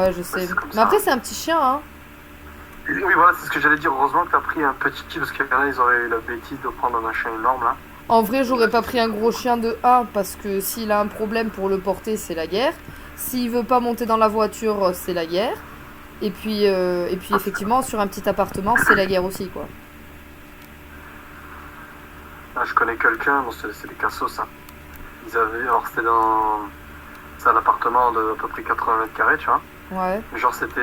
Ouais, je sais. c'est comme Mais ça. après, c'est un petit chien, hein. Oui, voilà, c'est ce que j'allais dire. Heureusement que t'as pris un petit, parce qu'il y en a, ils auraient eu la bêtise de prendre un chien énorme, là. En vrai, j'aurais pas pris un gros chien de 1 parce que s'il a un problème pour le porter, c'est la guerre. S'il veut pas monter dans la voiture, c'est la guerre. Et puis effectivement, sur un petit appartement, c'est la guerre aussi, quoi. Ah, je connais quelqu'un, bon, c'est des cassos, hein. Ils avaient, alors c'était dans, c'est un appartement de à peu près 80 mètres carrés, tu vois. Ouais. Mais genre, c'était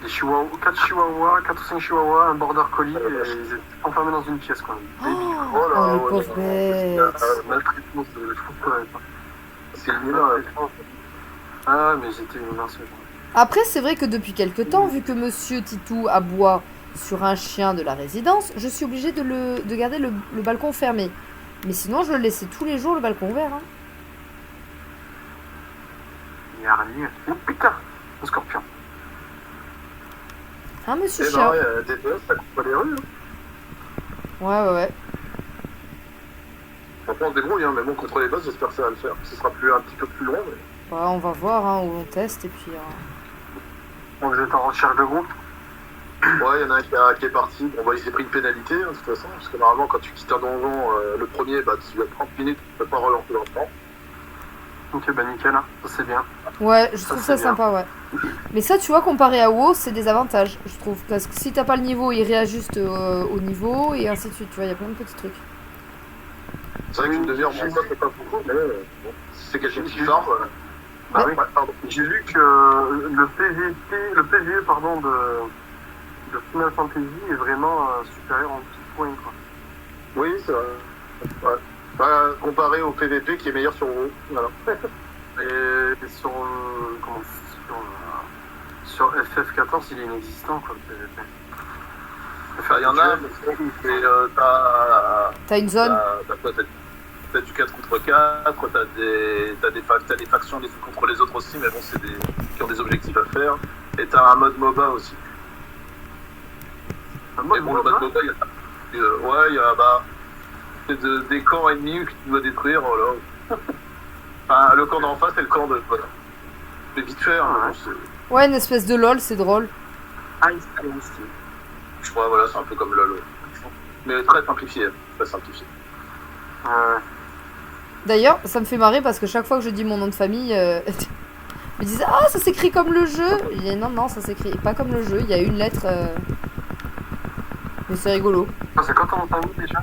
des chihuahuas, 4 chihuahuas, 4 ou 5 chihuahuas, un border collie, et ils étaient enfermés dans une pièce, quoi. Débile, quoi. Oh, là, les ouais, pauvres non, bêtes. Maltraitement, je trouve que c'est inhumain. Ah, mais j'étais une mince. Après, c'est vrai que depuis quelque temps, vu que Monsieur Titou aboie sur un chien de la résidence, je suis obligée de garder le balcon fermé. Mais sinon, je le laissais tous les jours le balcon ouvert. Hein, Il y a araignée. Oh putain, un scorpion. hein Monsieur Et Chien? non, il y a des bœufs, ça coupe pas les rues. Hein. Ouais, ouais, ouais. Franchement, on se débrouille, hein, mais bon, contre les boss, j'espère que ça va le faire. Ce sera un petit peu plus long, mais... Ouais, on va voir, hein, où on teste, et puis... Bon, vous êtes en recherche de groupe? Ouais, il y en a un qui est parti. Bon, bah, il s'est pris une pénalité, hein, de toute façon, parce que normalement, quand tu quittes un donjon, le premier, bah, tu as 30 minutes, tu peux pas relancer dans le temps. Ok, bah nickel, hein. Ça c'est bien. Ouais, je trouve ça c'est bien. sympa, ouais. Mais ça, tu vois, comparé à WoW, c'est des avantages, je trouve. Parce que si t'as pas le niveau, il réajuste au niveau, et ainsi de suite, tu vois, il y a plein de petits trucs. C'est vrai qu'une demi-heure, bon, ça fait pas beaucoup, mais bon, si c'est quelqu'un qui farm, Bah oui. ouais, pardon. J'ai lu que le PVE pardon, de Final Fantasy est vraiment supérieur en petits points, quoi. Oui, c'est vrai. Ouais. Bah, comparé au PVP qui est meilleur sur WoW, voilà. Et sur, sur FF14, il est inexistant, quoi, le PVP. Enfin, il y en a, mais T'as une zone. t'as quoi, t'as du 4 contre 4, t'as des factions les unes contre les autres aussi, mais bon, c'est des qui ont des objectifs à faire. Et t'as un mode MOBA aussi. Un Mais mode bon, le MOBA, mode MOBA, ouais, il y a c'est des camps ennemis que tu dois détruire, voilà. Enfin, le camp d'en face et le camp de. Voilà. C'est vite fait, hein, Ouais. bon, c'est. Ouais, une espèce de LOL, c'est drôle. Je crois, voilà, c'est un peu comme LoL. Mais très simplifié, très simplifié. D'ailleurs, ça me fait marrer parce que chaque fois que je dis mon nom de famille, ils me disent ah, ça s'écrit comme le jeu. Je dis non, non, ça s'écrit pas comme le jeu. Il y a une lettre. Mais c'est rigolo. c'est quand on famille déjà?